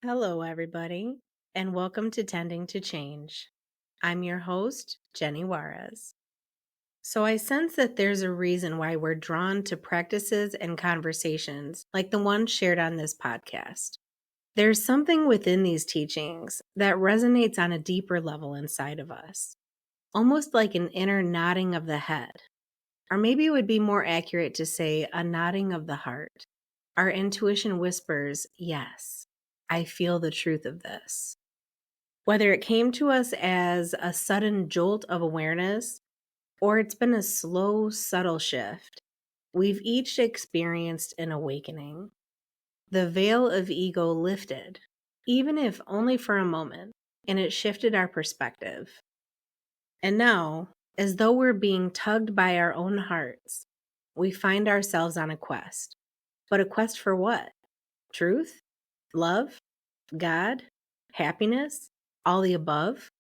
Hello, everybody, and welcome to Tending to Change. I'm your host, Jenny Juarez. So, I sense that there's a reason why we're drawn to practices and conversations like the one shared on this podcast. There's something within these teachings that resonates on a deeper level inside of us, almost like an inner nodding of the head. Or maybe it would be more accurate to say a nodding of the heart. Our intuition whispers, yes, I feel the truth of this. Whether it came to us as a sudden jolt of awareness or it's been a slow, subtle shift, we've each experienced an awakening. The veil of ego lifted, even if only for a moment, and it shifted our perspective. And now, as though we're being tugged by our own hearts, we find ourselves on a quest. But a quest for what? Truth? Love? God? Happiness? All the above?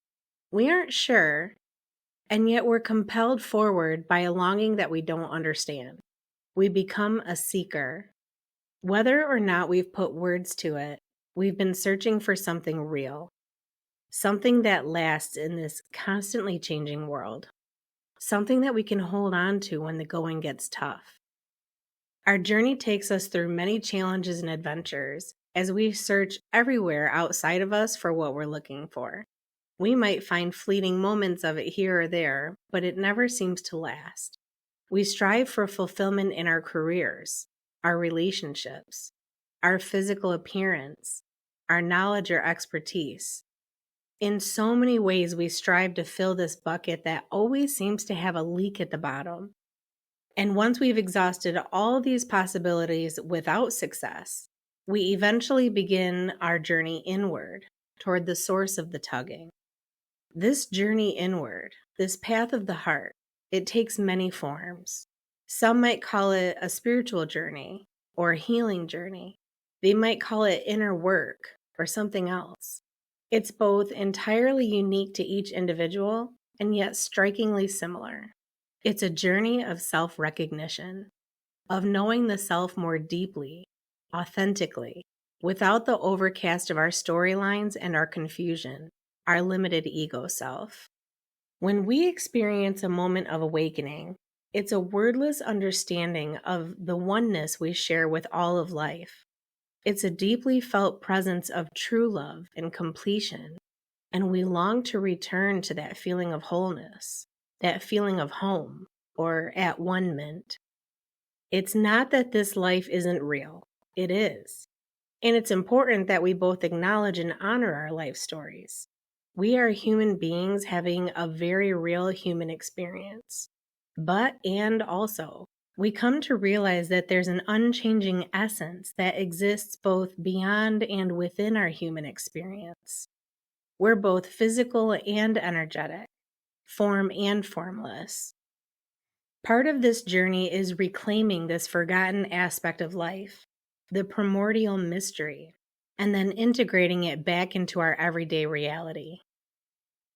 We aren't sure, and yet we're compelled forward by a longing that we don't understand. We become a seeker. Whether or not we've put words to it, we've been searching for something real, something that lasts in this constantly changing world, something that we can hold on to when the going gets tough. Our journey takes us through many challenges and adventures as we search everywhere outside of us for what we're looking for. We might find fleeting moments of it here or there, but it never seems to last. We strive for fulfillment in our careers, our relationships, our physical appearance, our knowledge or expertise. In so many ways, we strive to fill this bucket that always seems to have a leak at the bottom. And once we've exhausted all these possibilities without success, we eventually begin our journey inward toward the source of the tugging. This journey inward, this path of the heart, it takes many forms. Some might call it a spiritual journey or a healing journey. They might call it inner work or something else. It's both entirely unique to each individual and yet strikingly similar. It's a journey of self-recognition, of knowing the self more deeply, authentically, without the overcast of our storylines and our confusion, our limited ego self. When we experience a moment of awakening, it's a wordless understanding of the oneness we share with all of life. It's a deeply felt presence of true love and completion, and we long to return to that feeling of wholeness, that feeling of home, or at one-ment. It's not that this life isn't real. It is. And it's important that we both acknowledge and honor our life stories. We are human beings having a very real human experience. And also, we come to realize that there's an unchanging essence that exists both beyond and within our human experience. We're both physical and energetic, form and formless. Part of this journey is reclaiming this forgotten aspect of life, the primordial mystery, and then integrating it back into our everyday reality.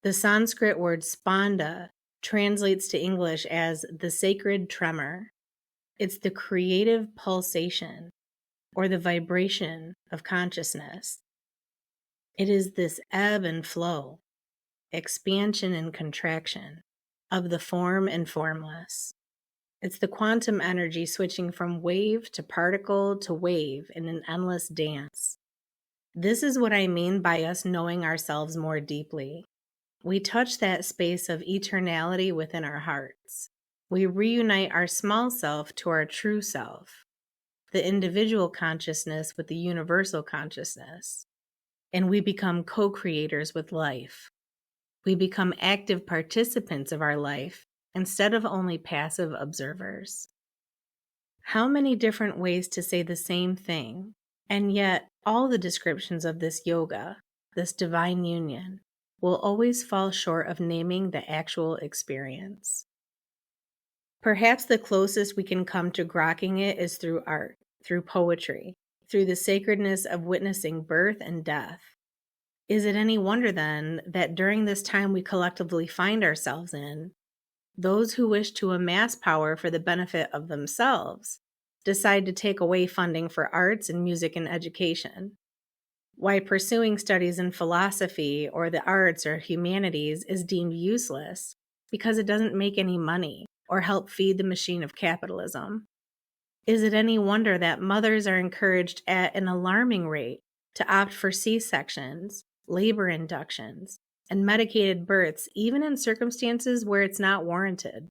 The Sanskrit word spanda translates to English as the sacred tremor. It's the creative pulsation, or the vibration of consciousness. It is this ebb and flow, expansion and contraction of the form and formless. It's the quantum energy switching from wave to particle to wave in an endless dance. This is what I mean by us knowing ourselves more deeply. We touch that space of eternality within our hearts. We reunite our small self to our true self, the individual consciousness with the universal consciousness, and we become co-creators with life. We become active participants of our life instead of only passive observers. How many different ways to say the same thing, and yet all the descriptions of this yoga, this divine union, will always fall short of naming the actual experience. Perhaps the closest we can come to grokking it is through art, through poetry, through the sacredness of witnessing birth and death. Is it any wonder then that during this time we collectively find ourselves in, those who wish to amass power for the benefit of themselves decide to take away funding for arts and music and education? Why pursuing studies in philosophy or the arts or humanities is deemed useless because it doesn't make any money or help feed the machine of capitalism. Is it any wonder that mothers are encouraged at an alarming rate to opt for C-sections, labor inductions, and medicated births even in circumstances where it's not warranted?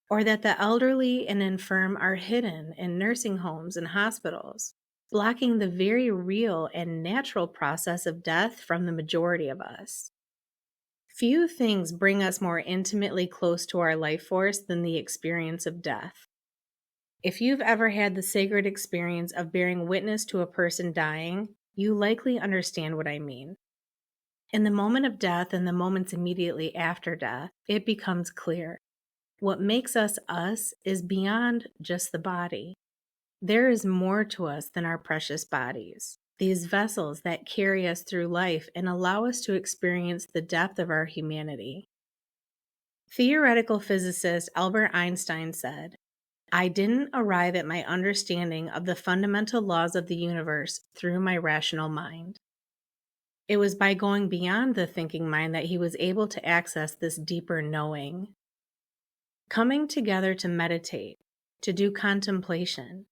Or that the elderly and infirm are hidden in nursing homes and hospitals, blocking the very real and natural process of death from the majority of us? Few things bring us more intimately close to our life force than the experience of death. If you've ever had the sacred experience of bearing witness to a person dying, you likely understand what I mean. In the moment of death and the moments immediately after death, it becomes clear. What makes us us is beyond just the body. There is more to us than our precious bodies, these vessels that carry us through life and allow us to experience the depth of our humanity. Theoretical physicist Albert Einstein said, "I didn't arrive at my understanding of the fundamental laws of the universe through my rational mind." It was by going beyond the thinking mind that he was able to access this deeper knowing. Coming together to meditate, to do contemplation,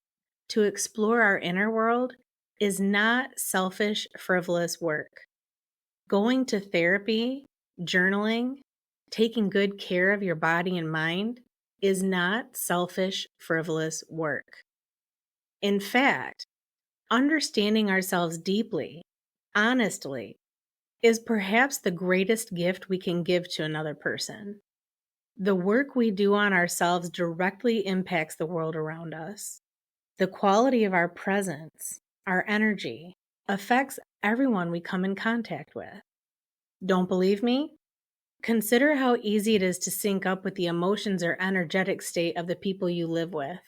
to explore our inner world is not selfish, frivolous work. Going to therapy, journaling, taking good care of your body and mind is not selfish, frivolous work. In fact, understanding ourselves deeply, honestly, is perhaps the greatest gift we can give to another person. The work we do on ourselves directly impacts the world around us. The quality of our presence, our energy, affects everyone we come in contact with. Don't believe me? Consider how easy it is to sync up with the emotions or energetic state of the people you live with,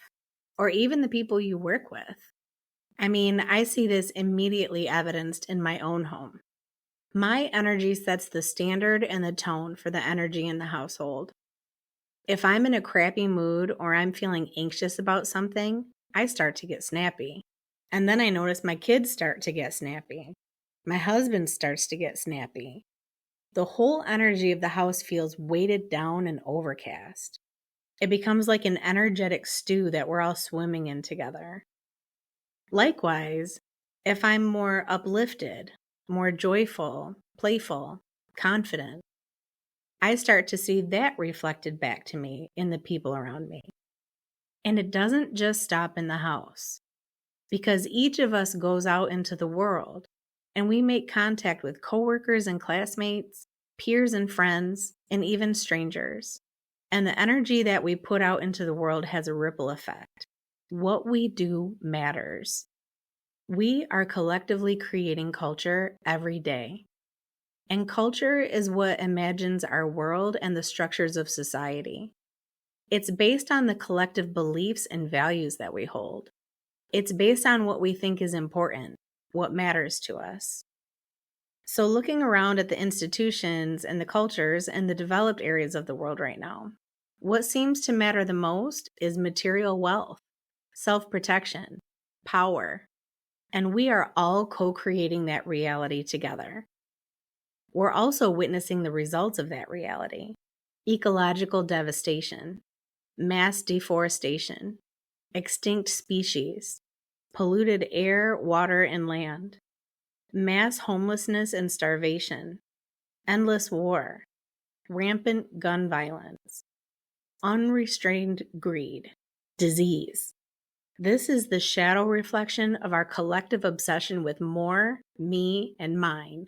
or even the people you work with. I mean, I see this immediately evidenced in my own home. My energy sets the standard and the tone for the energy in the household. If I'm in a crappy mood or I'm feeling anxious about something, I start to get snappy. And then I notice my kids start to get snappy. My husband starts to get snappy. The whole energy of the house feels weighted down and overcast. It becomes like an energetic stew that we're all swimming in together. Likewise, if I'm more uplifted, more joyful, playful, confident, I start to see that reflected back to me in the people around me. And it doesn't just stop in the house, because each of us goes out into the world and we make contact with coworkers and classmates, peers and friends, and even strangers. And the energy that we put out into the world has a ripple effect. What we do matters. We are collectively creating culture every day. And culture is what imagines our world and the structures of society. It's based on the collective beliefs and values that we hold. It's based on what we think is important, what matters to us. So looking around at the institutions and the cultures and the developed areas of the world right now, what seems to matter the most is material wealth, self-protection, power, and we are all co-creating that reality together. We're also witnessing the results of that reality: ecological devastation, mass deforestation, extinct species, polluted air, water, and land, mass homelessness and starvation, endless war, rampant gun violence, unrestrained greed, disease. This is the shadow reflection of our collective obsession with more, me, and mine.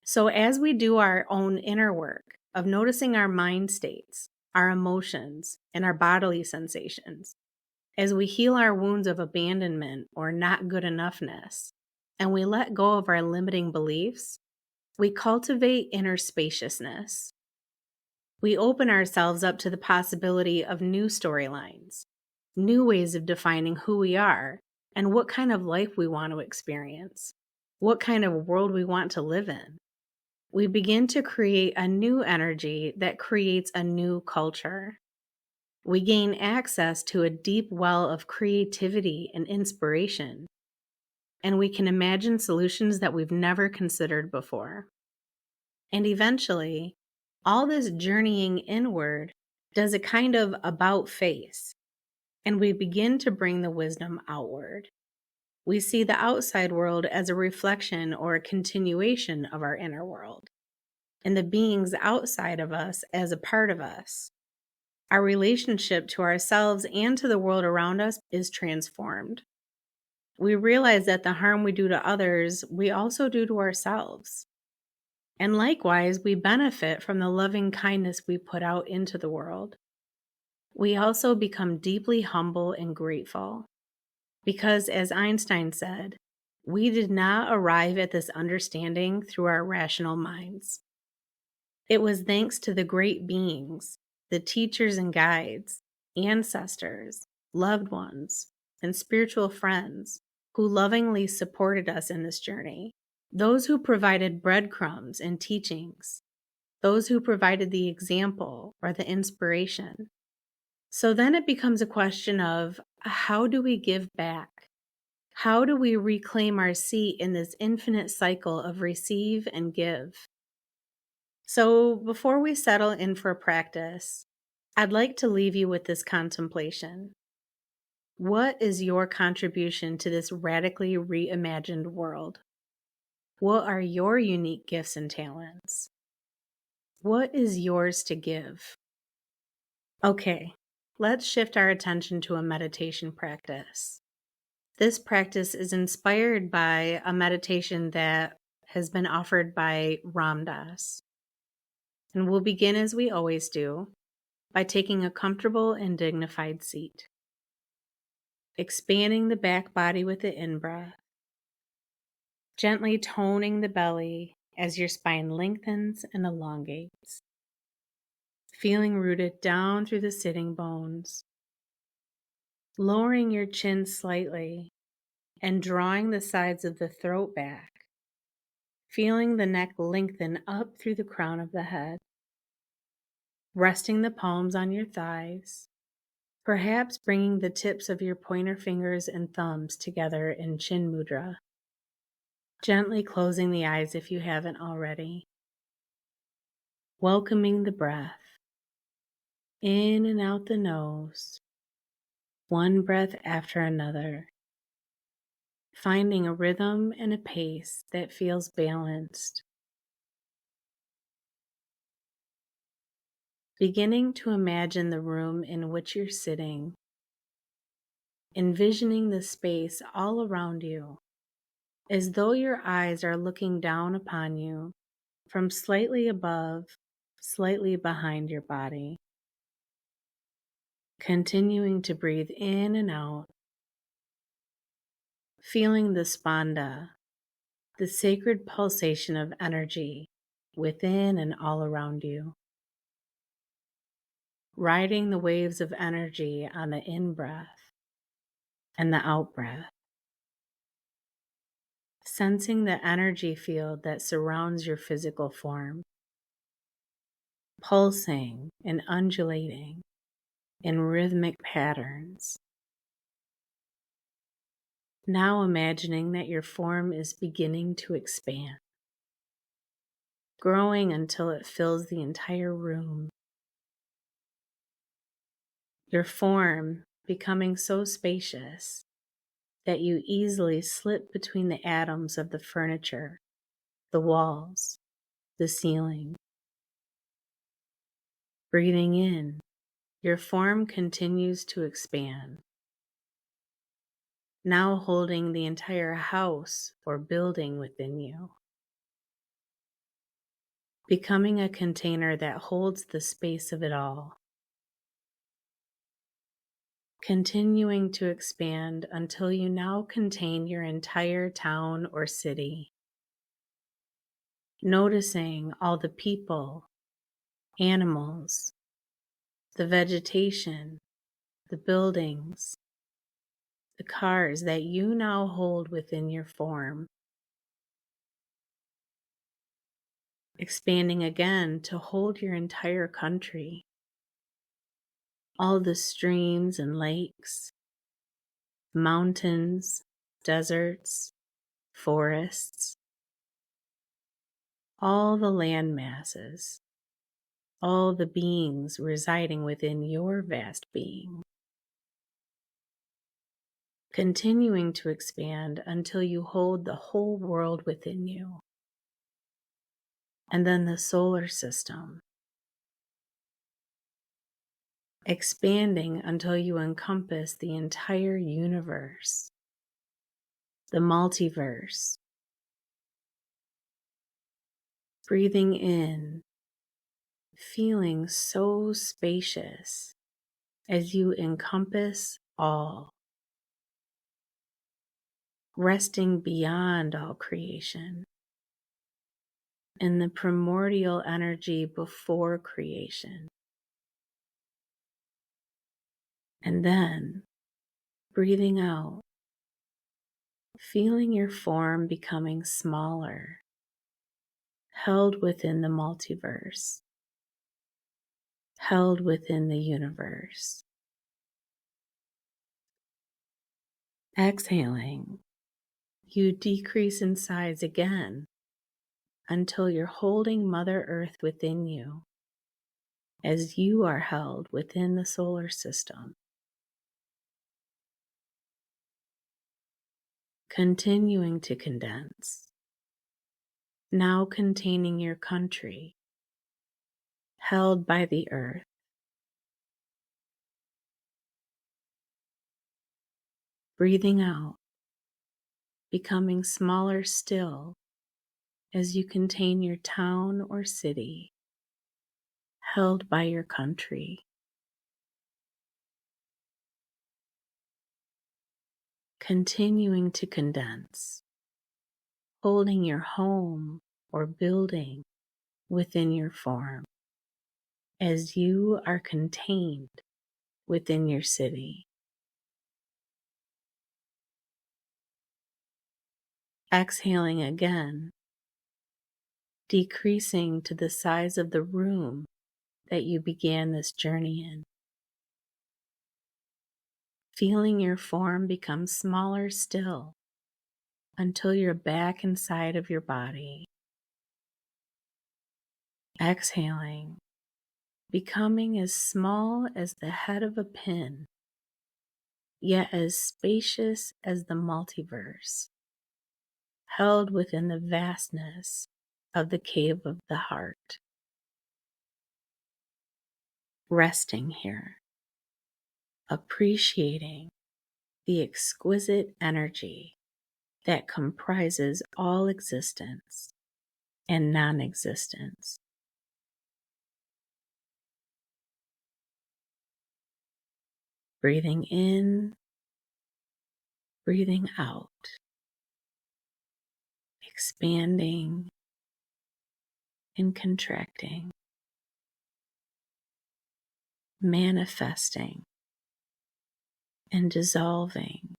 So as we do our own inner work of noticing our mind states, our emotions, and our bodily sensations, as we heal our wounds of abandonment or not good enoughness, and we let go of our limiting beliefs, we cultivate inner spaciousness. We open ourselves up to the possibility of new storylines, new ways of defining who we are and what kind of life we want to experience, what kind of world we want to live in. We begin to create a new energy that creates a new culture. We gain access to a deep well of creativity and inspiration. and we can imagine solutions that we've never considered before. And eventually, all this journeying inward does a kind of about face, and we begin to bring the wisdom outward. We see the outside world as a reflection or a continuation of our inner world, and the beings outside of us as a part of us. Our relationship to ourselves and to the world around us is transformed. We realize that the harm we do to others, we also do to ourselves. And likewise, we benefit from the loving kindness we put out into the world. We also become deeply humble and grateful. Because, as Einstein said, we did not arrive at this understanding through our rational minds. It was thanks to the great beings, the teachers and guides, ancestors, loved ones, and spiritual friends who lovingly supported us in this journey. Those who provided breadcrumbs and teachings, those who provided the example or the inspiration. So then it becomes a question of, how do we give back? How do we reclaim our seat in this infinite cycle of receive and give? So before we settle in for practice, I'd like to leave you with this contemplation. What is your contribution to this radically reimagined world? What are your unique gifts and talents? What is yours to give? Okay, let's shift our attention to a meditation practice. This practice is inspired by a meditation that has been offered by Ram Dass. And we'll begin as we always do, by taking a comfortable and dignified seat. Expanding the back body with the in-breath. Gently toning the belly as your spine lengthens and elongates. Feeling rooted down through the sitting bones. Lowering your chin slightly and drawing the sides of the throat back. Feeling the neck lengthen up through the crown of the head. Resting the palms on your thighs. Perhaps bringing the tips of your pointer fingers and thumbs together in chin mudra. Gently closing the eyes if you haven't already. Welcoming the breath. In and out the nose. One breath after another. Finding a rhythm and a pace that feels balanced. Beginning to imagine the room in which you're sitting. Envisioning the space all around you, as though your eyes are looking down upon you from slightly above, slightly behind your body. Continuing to breathe in and out, feeling the Spanda, the sacred pulsation of energy within and all around you. Riding the waves of energy on the in-breath and the out-breath. Sensing the energy field that surrounds your physical form. Pulsing and undulating in rhythmic patterns. Now imagining that your form is beginning to expand, growing until it fills the entire room. Your form becoming so spacious that you easily slip between the atoms of the furniture, the walls, the ceiling. Breathing in, your form continues to expand, now holding the entire house or building within you. Becoming a container that holds the space of it all. Continuing to expand until you now contain your entire town or city. Noticing all the people, animals, the vegetation, the buildings, the cars that you now hold within your form. Expanding again to hold your entire country. All the streams and lakes, mountains, deserts, forests, all the land masses, all the beings residing within your vast being, continuing to expand until you hold the whole world within you. And then the solar system, expanding until you encompass the entire universe, the multiverse. Breathing in, feeling so spacious as you encompass all, resting beyond all creation in the primordial energy before creation. And then breathing out, feeling your form becoming smaller, held within the multiverse, held within the universe. Exhaling, you decrease in size again until you're holding Mother Earth within you as you are held within the solar system. Continuing to condense, now containing your country, held by the earth. Breathing out, becoming smaller still as you contain your town or city, held by your country. Continuing to condense, holding your home or building within your form as you are contained within your city. Exhaling again, decreasing to the size of the room that you began this journey in. Feeling your form become smaller still until you're back inside of your body. Exhaling, becoming as small as the head of a pin, yet as spacious as the multiverse, held within the vastness of the cave of the heart. Resting here, appreciating the exquisite energy that comprises all existence and non-existence. Breathing in, breathing out, expanding and contracting, manifesting and dissolving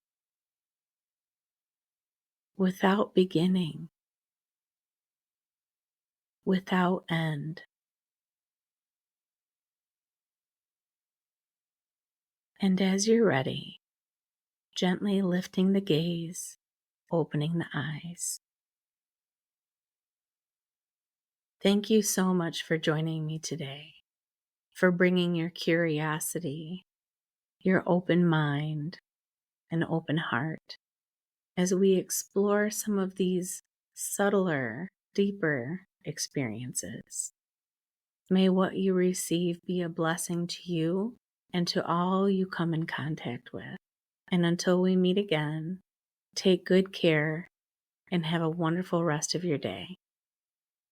without beginning, without end. And as you're ready, gently lifting the gaze, opening the eyes. Thank you so much for joining me today, for bringing your curiosity, your open mind, and open heart as we explore some of these subtler, deeper experiences. May what you receive be a blessing to you and to all you come in contact with. And until we meet again, take good care and have a wonderful rest of your day.